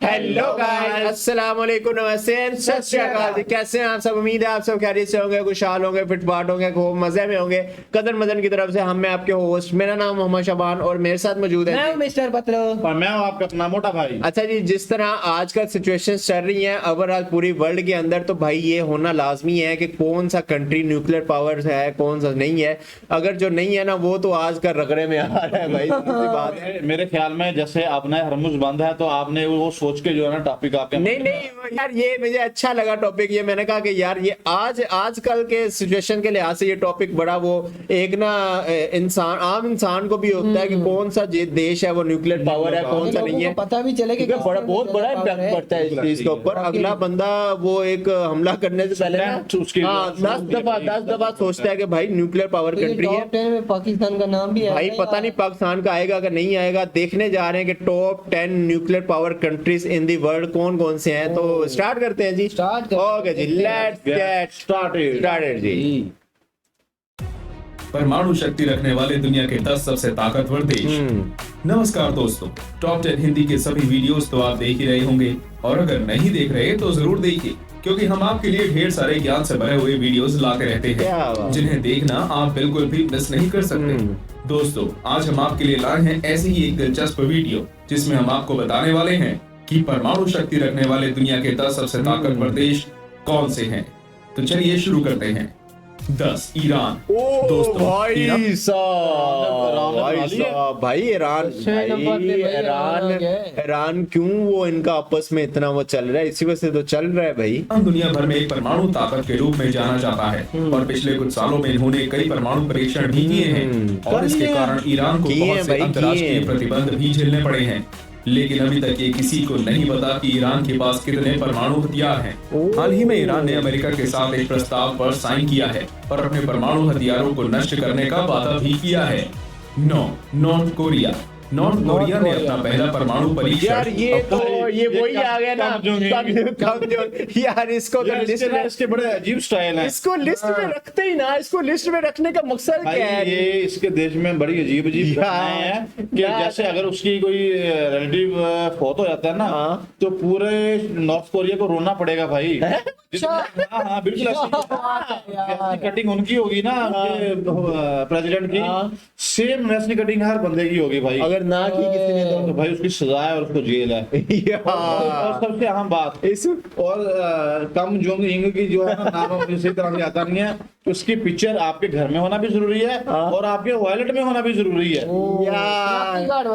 Hello guys, अस्सलाम वालेकुम, नमस्ते, सत श्री अकाल। कैसे हैं आप सब? उम्मीद है आप सब खैरियत से होंगे, खुशहाल होंगे, फिटफाट होंगे, खूब मजे में होंगे। कदर मदन की तरफ से हम मैं आपके होस्ट, मेरा नाम मोहम्मद शाबान और मेरे साथ मौजूद है मैं मिस्टर पतलो और मैं हूं आपका अपना मोटा भाई। अच्छा जी, जिस तरह आजकल सिचुएशन चल रही हैं ओवरऑल पूरी वर्ल्ड के अंदर, तो भाई ये होना लाजमी है कि कौन सा कंट्री न्यूक्लियर पावर है, कौन सा नहीं है। अगर जो नहीं है ना, वो तो आज का रगड़े में आ रहा है भाई। बात है मेरे ख्याल में जैसे आपने हरमुज बंद है तो आपने वो सोच के जो है ना टॉपिक आपके नहीं यार, ये मुझे अच्छा लगा टॉपिक। ये मैंने कहा कि यार ये आजकल के सिचुएशन के लिहाज से ये टॉपिक बड़ा वो एक ना आम इंसान को भी होता है कि कौन सा देश है वो न्यूक्लियर पावर है, कौन सा नहीं है, पता भी चले कि बहुत बड़ा इम्पैक्ट पड़ता है इस चीज के ऊपर। अगला बंदा वो एक हमला करने से पहले ना 10 दफा सोचता है कि भाई न्यूक्लियर पावर कंट्री है। टॉप 10 में पाकिस्तान का नाम भी है भाई पता नहीं पाकिस्तान का आएगा कि नहीं आएगा। देखने जा रहे हैं कि top 10 nuclear power countries in the world कौन कौन से हैं। तो स्टार्ट करते हैं जी। ओके जी, लेट्स गेट स्टार्टेड जी। परमाणु शक्ति रखने वाले दुनिया के 10 सबसे ताकतवर देश। नमस्कार दोस्तों, टॉप 10 हिंदी के सभी वीडियोस तो आप देख ही रहे होंगे, और अगर नहीं देख रहे तो जरूर देखिए, क्योंकि हम आपके लिए ढेर सारे ज्ञान से भरे हुए वीडियोस लाते रहते हैं, जिन्हें देखना आप बिल्कुल भी मिस नहीं कर सकते। दोस्तों, आज हम आपके लिए लाए हैं ऐसी ही एक दिलचस्प वीडियो, जिसमें हम आपको बताने वाले हैं कि परमाणु शक्ति रखने वाले दुनिया के 10 सबसे ताकतवर देश कौन से हैं। तो चलिए शुरू करते हैं। 10 ईरान। दोस्तों, भाई ईरान साहब भाई ईरान क्यों वो इनका आपस में इतना वो चल रहा है, इसी वजह से तो चल रहा है भाई। दुनिया भर में एक परमाणु ताकत के रूप में जाना जाता है, और पिछले कुछ सालों में इन्होंने कई परमाणु परीक्षण भी किए हैं, और इसके कारण ईरान को बहुत से अंतर्राष्ट्रीय प्रतिबंध भी झेलने पड़े हैं। लेकिन अभी तक ये किसी को नहीं पता कि ईरान के पास कितने परमाणु हथियार हैं। हाल ही में ईरान ने अमेरिका के साथ एक प्रस्ताव पर साइन किया है और अपने परमाणु हथियारों को नष्ट करने का वादा भी किया है। नॉर्थ कोरिया ने अपना पहला परमाणु परीक्षण। यार ये वही आ गया ना यार। इसको तो इसके बड़े अजीब स्टाइल है। इसको लिस्ट में रखते ही ना, इसको लिस्ट में रखने का मकसद क्या है? ये इसके देश में बड़ी अजीब घटनाएं हैं कि जैसे अगर उसकी कोई रिलेटिव फौत हो जाता है ना, तो पूरे नॉर्थ कोरिया को रोना पड़ेगा भाई। हाँ बिल्कुल, ऐसी कटिंग उनकी होगी ना प्रेसिडेंट की, सेम ऐसी कटिंग हर बंदे की होगी भाई। अगर ना की किसी ने तो भाई उसकी सजा है और उसको जेल है। और सबसे अहम बात इस और कम जोंग इंग की जो है ना, नाम इसी तरह से आता नहीं है, उसकी पिक्चर आपके घर में होना भी जरूरी है और आपके वॉलेट में होना भी जरूरी है।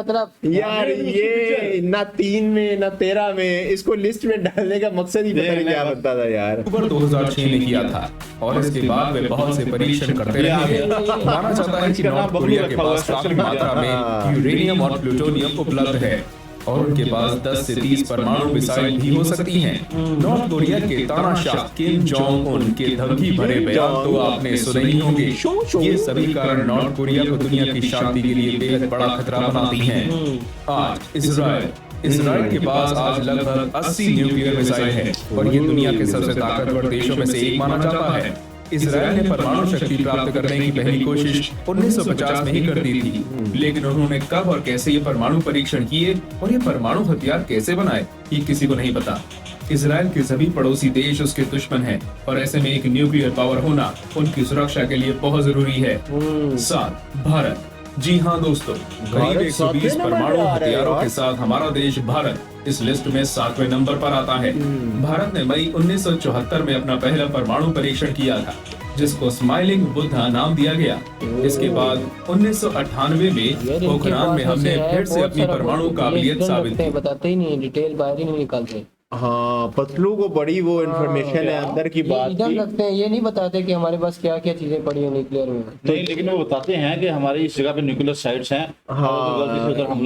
मतलब यार ये ना 3 में ना 13 में, इसको लिस्ट में डालने का मकसद ही पता नहीं क्या बनता था यार। अक्टूबर 2006 में किया था, और इसके बाद वे बहुत से परीक्षण करते रहे हैं। माना जाता है कि नॉर्थ कोरिया के पास काफी मात्रा में यूरेनियम और प्लूटोनियम उपलब्ध है, और उनके पास 10 से 30 परमाणु मिसाइल भी हो सकती हैं। नॉर्थ कोरिया के तानाशाह किम जोंग उन के धमकी भरे बयान तो आपने सुने ही होंगे। ये सभी कारण नॉर्थ कोरिया को दुनिया की शांति के लिए बेहद बड़ा खतरा बनाती हैं। आज इसराइल के पास आज लगभग 80 न्यूक्लियर मिसाइल है, और ये दुनिया के सबसे ताकतवर देशों में से एक माना जाता है। इसराइल ने परमाणु शक्ति प्राप्त करने की पहली कोशिश 1950 में ही कर दी थी, लेकिन उन्होंने कब और कैसे ये परमाणु परीक्षण किए और ये परमाणु हथियार कैसे बनाए, ये किसी को नहीं पता। इसराइल के सभी पड़ोसी देश उसके दुश्मन हैं, और ऐसे में एक न्यूक्लियर पावर होना उनकी सुरक्षा के लिए बहुत जरूरी है। 7 भारत। जी हाँ दोस्तों, करीब 120 परमाणु हथियारों के साथ हमारा देश भारत इस लिस्ट में 7वें नंबर पर आता है। भारत ने मई 1974 में अपना पहला परमाणु परीक्षण किया था, जिसको स्माइलिंग बुद्धा नाम दिया गया। इसके बाद 1998 में पोखरान में हमने फिर से अपनी परमाणु काबिलियत साबित की। बताते ही नहीं, डिटेल बाहर ही नहीं निकालते। हाँ, पतलू को बड़ी वो इन्फॉर्मेशन है अंदर की बात इधर रखते हैं, ये नहीं बताते कि हमारे पास क्या क्या चीजें पड़ी है न्यूक्लियर में। तो लेकिन वो बताते हैं कि हमारी इस जगह पे न्यूक्लियर साइट्स हैं। हाँ,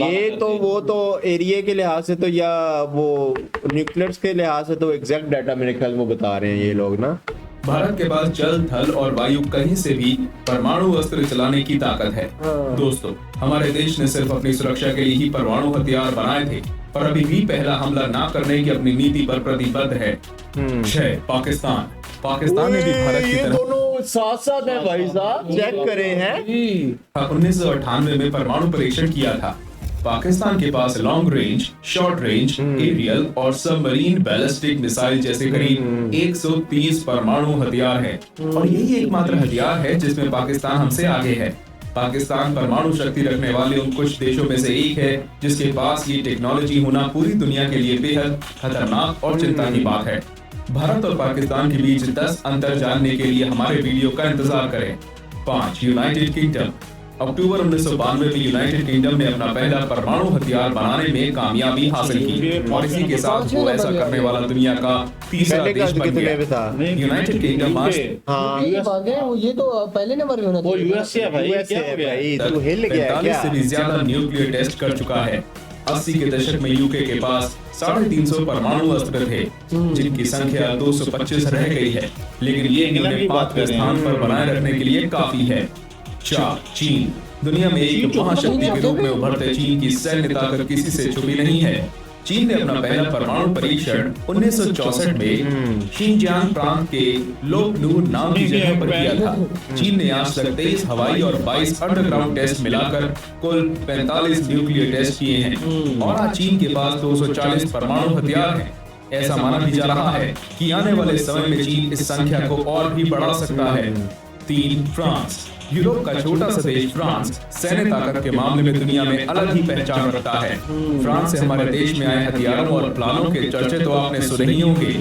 ये तो वो तो एरिया के लिहाज से तो, या वो न्यूक्लियर्स के लिहाज से तो एग्जैक्ट डाटा मेरे ख्याल में बता रहे हैं ये लोग ना। भारत के पास जल, थल और वायु कहीं से भी परमाणु अस्त्र चलाने की ताकत है। दोस्तों, हमारे देश ने सिर्फ अपनी सुरक्षा के लिए ही परमाणु हथियार बनाए थे, और अभी भी पहला हमला ना करने की अपनी नीति पर प्रतिबद्ध है। 6 पाकिस्तान ने भी भारत की तरह दोनों साथ साथ है भाई साहब, चेक करे हैं। 1998 में परमाणु परीक्षण किया था। पाकिस्तान के पास long range, short range, aerial और सबमरीन बैलिस्टिक मिसाइल जैसे करीब 130 परमाणु हथियार हैं और यही एकमात्र हथियार है जिसमें पाकिस्तान हमसे आगे है। पाकिस्तान परमाणु शक्ति रखने वाले उन कुछ देशों में से एक है जिसके पास ये टेक्नोलॉजी होना पूरी दुनिया के लिए बेहद खतरनाक और चिंता की बात है। भारत और पाकिस्तान के बीच 10 अंतर जानने के लिए हमारे वीडियो का इंतजार करें। 5. United kingdom. अक्टूबर 1992 में यूनाइटेड किंगडम ने अपना पहला परमाणु हथियार बनाने में कामयाबी हासिल की और इसी के साथ वो ऐसा करने वाला दुनिया का तीसरा पहले का देश बन कितने गया। में था? यूनाइटेड किंगडम आज हाँ ये बात है, ये तो पहले नंबर पे होना वो चाहिए। यूएसए है भाई, यूएसए क्या हो गया? भाई, तू हिल गया 45 क्या? से भी ज्यादा न्यूक्लियर टेस्ट कर चुका है। 80 के दशक में यूके के पास 350 परमाणु अस्त्र थे जिनकी संख्या 225 रह गई है, लेकिन ये इंग्लैंड की बात 5वें करें। स्थान पर बनाए रखने के लिए काफी है। 4. चीन। दुनिया में एक महाशक्ति के रूप में उभरते चीन की सैन्य ताकत किसी से छुपी नहीं है। चीन ने अपना पहला परमाणु परीक्षण 1964 में शिनजियांग प्रांत के लोकनूर नाम की जगह पर किया था। चीन ने आज तक 23 हवाई और 22 अंडरग्राउंड टेस्ट मिलाकर कुल 45 न्यूक्लियर टेस्ट किए हैं और आज चीन के पास 240 परमाणु हथियार हैं। ऐसा माना भी जा रहा है कि आने वाले समय में चीन इस संख्या को और भी बढ़ा सकता है। 3. फ्रांस। यूरोप का छोटा सा देश फ्रांस सैन्य ताकत के मामले में दुनिया में अलग ही पहचान रखता है। फ्रांस से हमारे देश में आए हथियारों और प्लानों के चर्चे तो आपने सुने ही होंगे।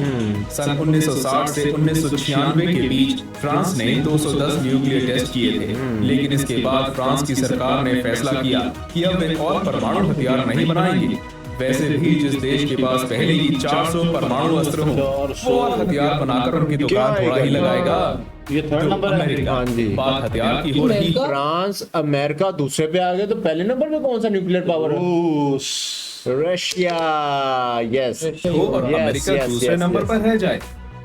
सन 1960 से 1996 के बीच फ्रांस ने 210 न्यूक्लियर टेस्ट किए थे, लेकिन इसके बाद फ्रांस की सरकार ने फैसला किया कि अब वे और परमाणु हथियार नहीं बनाएंगे। वैसे भी जिस देश के पास पहले ही 400 परमाणु अस्त्र हो, वो और हथियार बनाकर उनकी दुकान थोड़ा ही लगाएगा। ये थर्ड नंबर है। अमेरिका। हाँ जी। बात हथियार की हो रही। फ्रांस अमेरिका दूसरे पे आ गए, तो पहले नंबर पे कौन सा न्यूक्लियर पावर है? रूस। रशिया। यस हो और अमेरिका दूसरे नंबर पर रह जाए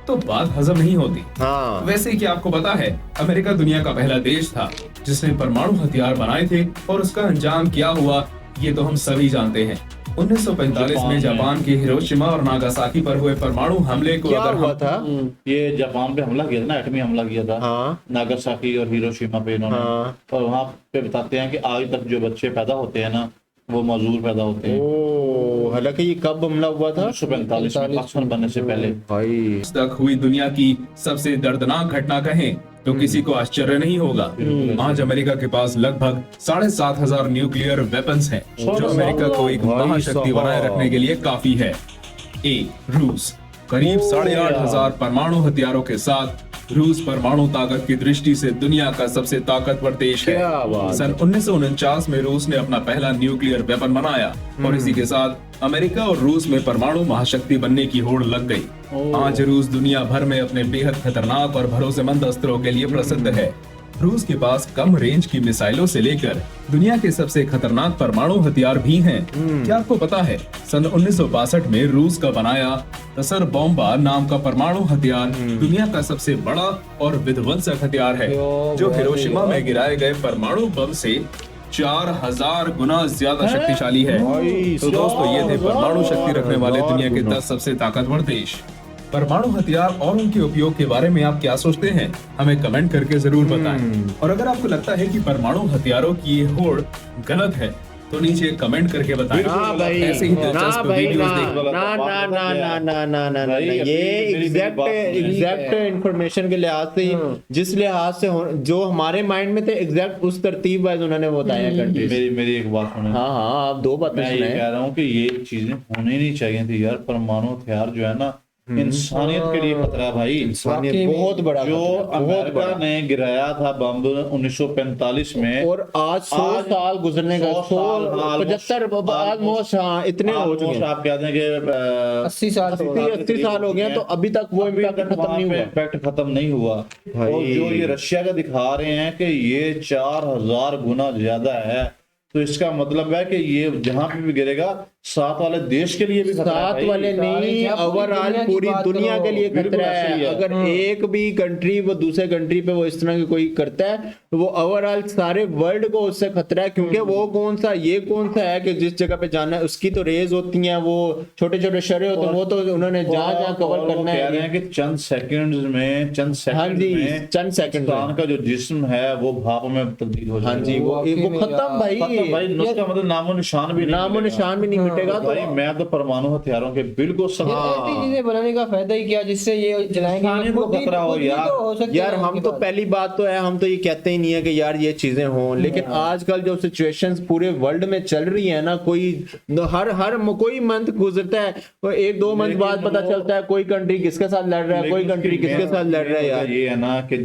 तो बात हजम नहीं होती। हाँ वैसे क्या आपको पता है, अमेरिका दुनिया का पहला देश था जिसने परमाणु हथियार बनाए थे और उसका अंजाम क्या हुआ ये तो हम सभी जानते हैं। 1945 में जापान के हिरोशिमा और नागासाकी पर हुए परमाणु हमले को क्या अगर हुआ हम था? ये जापान पे हमला किया था ना, एटमी हमला किया था। हाँ नागासाकी और हिरोशिमा पे इन्होंने। हाँ। और वहाँ पे बताते हैं कि आज तक जो बच्चे पैदा होते हैं ना, वो मजदूर पैदा होते हैं। ओ, हालांकि ये कब हमला हुआ था? 1945 में पाकिस्तान बनने से पहले। भाई तक हुई दुनिया की सबसे दर्दनाक घटना कहें तो किसी को आश्चर्य नहीं होगा। आज अमेरिका के पास लगभग 7,500 न्यूक्लियर वेपन्स हैं, जो अमेरिका को एक भाई महाशक्ति बनाए साहब। रखने के लिए काफी है। रूस। करीब 8,500 परमाणु हथियारों के साथ रूस परमाणु ताकत की दृष्टि से दुनिया का सबसे ताकतवर देश है। क्या बात सन 1949 में रूस ने अपना पहला न्यूक्लियर वेपन बनाया और इसी के साथ अमेरिका और रूस में परमाणु महाशक्ति बनने की होड़ लग गई। आज रूस दुनिया भर में अपने बेहद खतरनाक और भरोसेमंद अस्त्रों के लिए प्रसिद्ध है। रूस के पास कम रेंज की मिसाइलों से लेकर दुनिया के सबसे खतरनाक परमाणु हथियार भी हैं। क्या आपको पता है, सन 1962 में रूस का बनाया तसर बॉम्बा नाम का परमाणु हथियार दुनिया का सबसे बड़ा और विध्वंसक हथियार है, जो हिरोशिमा में गिराए गए परमाणु बम से 4000 गुना ज्यादा शक्तिशाली है। तो दोस्तों, ये थे परमाणु शक्ति रखने वाले दुनिया के 10 सबसे ताकतवर देश। परमाणु हथियार और उनके उपयोग के बारे में आप क्या सोचते हैं, हमें कमेंट करके जरूर बताएं। और अगर आपको लगता है कि परमाणु हथियारों की ये होड़ गलत है तो नीचे कमेंट करके बताएं। ना भाई, ऐसे ही ना दिलचस्प भाई, वीडियोस ना देखने ना ना ना ना ना ना ना ना भाई, ये मेरी एग्जैक्ट बात सुनिए। एग्जैक्ट इंफॉर्मेशन के लिहाज से जिस लिहाज से जो हमारे माइंड में थे एग्जैक्ट उस तरतीब वाइज उन्होंने बताया कंट्रीज। मेरी एक बात सुने। हाँ हाँ, आप दो बातें मैं ये सुनाएं। कह रहा हूँ कि ये चीजें होनी नहीं चाहिए थी यार। परमाणु हथियार जो है ना, इंसानियत के लिए खतरा है भाई। इंसानियत वाकई में। बहुत बड़ा जो खतरा, बहुत अमेरिका बड़ा। ने गिराया था बम 1945 में, और आज 100 साल गुजरने का 100 साल, 75 ऑलमोस्ट, हाँ इतने हो चुके almost हैं। आप कहते हैं कि 80 साल हो गए। 80 साल हो गए हैं, तो अभी तक वो इम्पैक्ट खत्म नहीं हुआ। इम्पैक्ट खत्म नहीं हुआ। भाई। और जो ये रशिया का दिखा रहे हैं कि ये 4000 गुना ज्यादा है, तो इसका मतलब है कि ये जहां पे भी गिरेगा साथ वाले देश के लिए भी खतरा है साथ भाई। वाले नहीं, क्या पूरी ओवरऑल दुनिया की पूरी बात दुनिया करो। के लिए बिल्कुल खतरा ऐसे ही है। है। अगर एक भी कंट्री वो दूसरे कंट्री पे वो इस तरह की कोई करता है तो वो ओवरऑल सारे वर्ल्ड को उससे खतरा है, क्योंकि वो कौन सा ये कौन सा है कि जिस जगह पे जाना है उसकी तो रेज होती हैं, वो छोटे छोटे शरे होते हैं, वो तो उन्होंने जहाँ जहाँ कवर और वो करना कह रहे है। हैं कि चंद सेकंड्स में हाँ जी, चंद सेकंड इंसान का जो जिस्म है वो भाप में तब्दील हो हाँ जाएगा। जी, वो वाकई में खत्म यार, भाई, खत्म चाहिए। भाई नुस्खा मतलब नामो निशान भी नहीं नामो मिलेगा। निशान भी नहीं मिटेगा। भाई मैं तो परमाणु हथियारों के बिल्कुल सब ऐसी चीजें बनाने का फायदा ही क्या जिससे ये जलाएंगे इंसानियत को खुद ही- खतरा हो खुद ही यार। तो हो सकते यार हैं हम उनके तो पास। पहली बात तो है, हम तो ये कहते ही नहीं है कि यार ये चीजें हों, लेकिन आजकल जो सिचुएशंस पूरे वर्ल्ड में चल रही है ना, कोई हर कोई मंथ गुजरता है तो एक दो मंथ बाद पता चलता है कोई कंट्री किसके साथ लड़ रहा है, कोई लेकिन कंट्री उसकी किसके main- साथ लड़ रहा है main यार। वजह ये है ना कि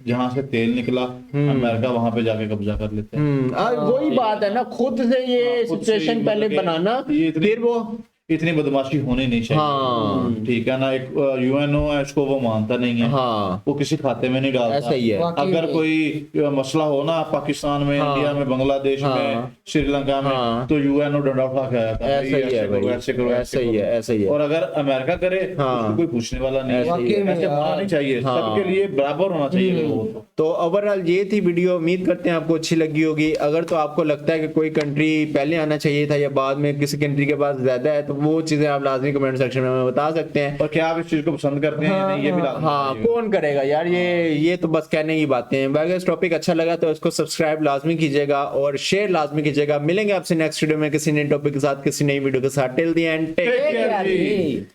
जहां से तेल निकला अमेरिका वहां पे जाके कब्जा कर लेते हैं। वही बात है ना, खुद से ये खुद से सिचुएशन ही पहले मतलब कि बनाना, ये इतनी- फिर वो इतनी बदमाशी होनी नहीं चाहिए। हाँ। ठीक है ना, एक यूएनओ है इसको वो मानता नहीं है, हाँ वो किसी खाते में नहीं डालता। ऐसा ही है। वाकई अगर में। कोई मसला हो ना पाकिस्तान में, हाँ। इंडिया में, बांग्लादेश हाँ। में, श्रीलंका में, हाँ। तो यूएनओ डंडा उठा के आया था, ऐसा ही है भाई, ऐसे करो, ऐसा ही है, ऐसा ही है। और अगर अमेरिका करे हाँ। उसको कोई पूछने वाला नहीं ऐसा ही है। है। ऐसे होना नहीं चाहिए, हाँ। सबके लिए बराबर होना चाहिए वो। तो ओवरऑल ये थी वीडियो, उम्मीद करते हैं आपको अच्छी लगी होगी। अगर तो आपको लगता है कि कोई कंट्री पहले आना चाहिए था या बाद में किसी कंट्री के पास ज्यादा है, तो वो चीजें आप लाजमी कमेंट सेक्शन में हमें बता सकते हैं। और क्या आप इस चीज को पसंद करते हैं या नहीं, ये भी लाजमी हाँ बताइएगा। कौन करेगा यार, ये तो बस कहने की बातें हैं। अगर इस टॉपिक अच्छा लगा तो इसको सब्सक्राइब लाजमी कीजिएगा और शेयर लाजमी कीजिएगा। मिलेंगे आपसे नेक्स्ट वीडियो में किसी नए टॉपिक के साथ, किसी नई वीडियो के साथ। Till the end take Take care, care जी। जी।